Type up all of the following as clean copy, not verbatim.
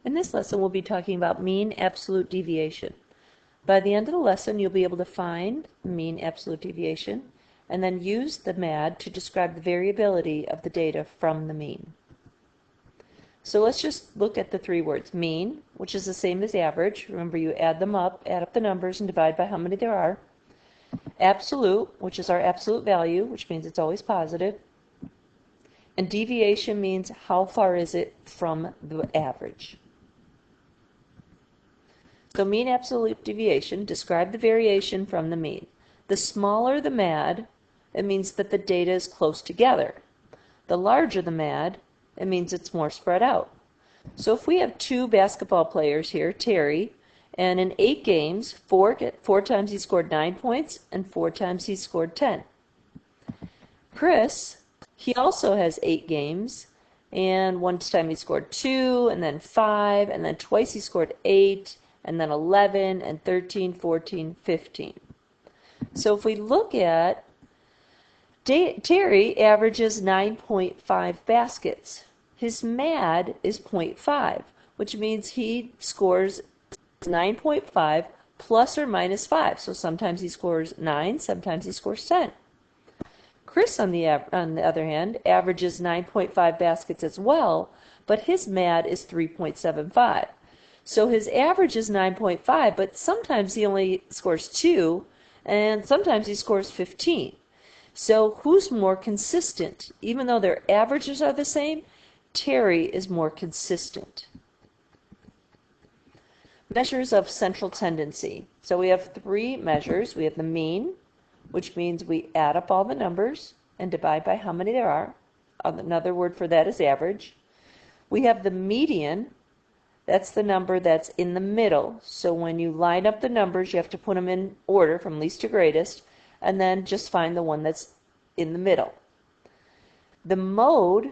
In this lesson, we'll be talking about mean absolute deviation. By the end of the lesson, you'll be able to find mean absolute deviation and then use the MAD to describe the variability of the data from the mean. So let's just look at the three words. Mean, which is the same as average. Remember, you add them up, add up the numbers, and divide by how many there are. Absolute, which is our absolute value, which means it's always positive. And deviation means how far is it from the average. So mean absolute deviation, describe the variation from the mean. The smaller the MAD, it means that the data is close together. The larger the MAD, it means it's more spread out. So if we have two basketball players here, Terry, and in 8 games, four times he scored 9 points and 4 times he scored 10. Chris, he also has 8 games, and one time he scored 2, and then 5, and then twice he scored 8, and then 11, and 13, 14, 15. So if we look at Terry averages 9.5 baskets. His MAD is 0.5, which means he scores 9.5 plus or minus 5. So sometimes he scores 9, sometimes he scores 10. Chris, on the other hand, averages 9.5 baskets as well, but his MAD is 3.75. So his average is 9.5, but sometimes he only scores 2, and sometimes he scores 15. So who's more consistent? Even though their averages are the same, Terry is more consistent. Measures of central tendency. So we have 3 measures. We have the mean, which means we add up all the numbers and divide by how many there are. Another word for that is average. We have the median. That's the number that's in the middle. So when you line up the numbers, you have to put them in order from least to greatest, and then just find the one that's in the middle. The mode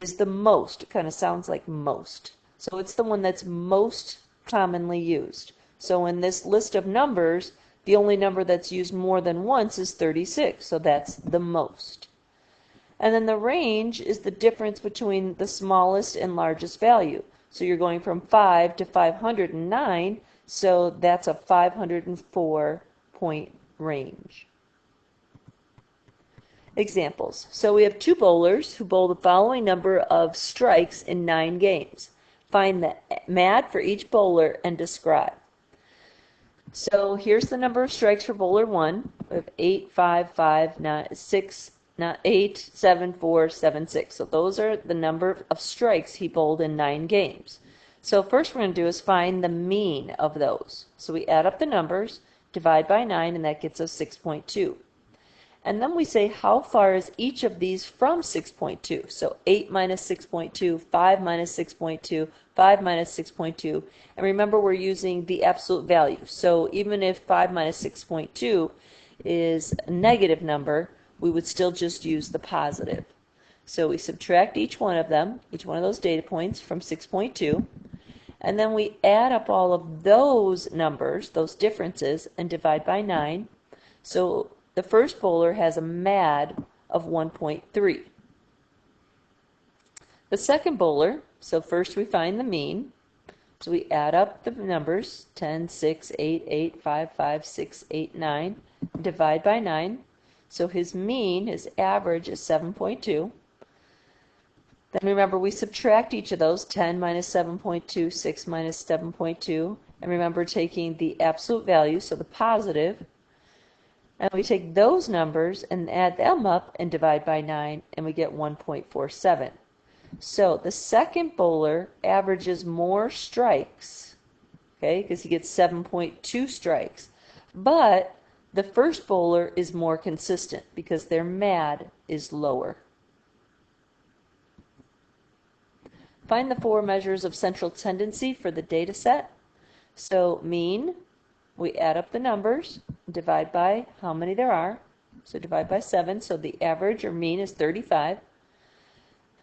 is the most. It kind of sounds like most. So it's the one that's most commonly used. So in this list of numbers, the only number that's used more than once is 36. So that's the most. And then the range is the difference between the smallest and largest value. So you're going from 5 to 509. So that's a 504 point range. Examples. So we have 2 bowlers who bowl the following number of strikes in 9 games. Find the MAD for each bowler and describe. So here's the number of strikes for bowler 1. We have 8, 5, 5, 9, 6, 8, 7, 4, 7, 6. So those are the number of strikes he bowled in 9 games. So first we're going to do is find the mean of those. So we add up the numbers, divide by 9, and that gets us 6.2. And then we say how far is each of these from 6.2. So 8 minus 6.2, 5 minus 6.2, 5 minus 6.2. And remember, we're using the absolute value. So even if 5 minus 6.2 is a negative number, we would still just use the positive. So we subtract each one of them, each one of those data points from 6.2. And then we add up all of those numbers, those differences, and divide by 9. So the first bowler has a MAD of 1.3. The second bowler, so first we find the mean. So we add up the numbers, 10, 6, 8, 8, 5, 5, 6, 8, 9, divide by 9. So his mean, his average is 7.2. Then remember, we subtract each of those, 10 minus 7.2, 6 minus 7.2. And remember, taking the absolute value, so the positive, and we take those numbers and add them up and divide by 9, and we get 1.47. So the second bowler averages more strikes, okay, because he gets 7.2 strikes. But the first bowler is more consistent because their MAD is lower. Find the 4 measures of central tendency for the data set. So mean, we add up the numbers, divide by how many there are. So divide by 7, so the average or mean is 35.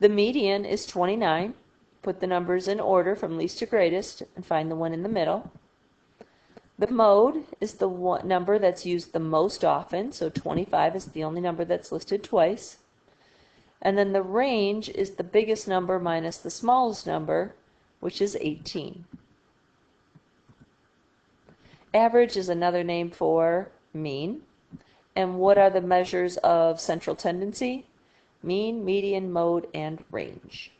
The median is 29. Put the numbers in order from least to greatest and find the one in the middle. The mode is the number that's used the most often, so 25 is the only number that's listed twice. And then the range is the biggest number minus the smallest number, which is 18. Average is another name for mean. And what are the measures of central tendency? Mean, median, mode, and range.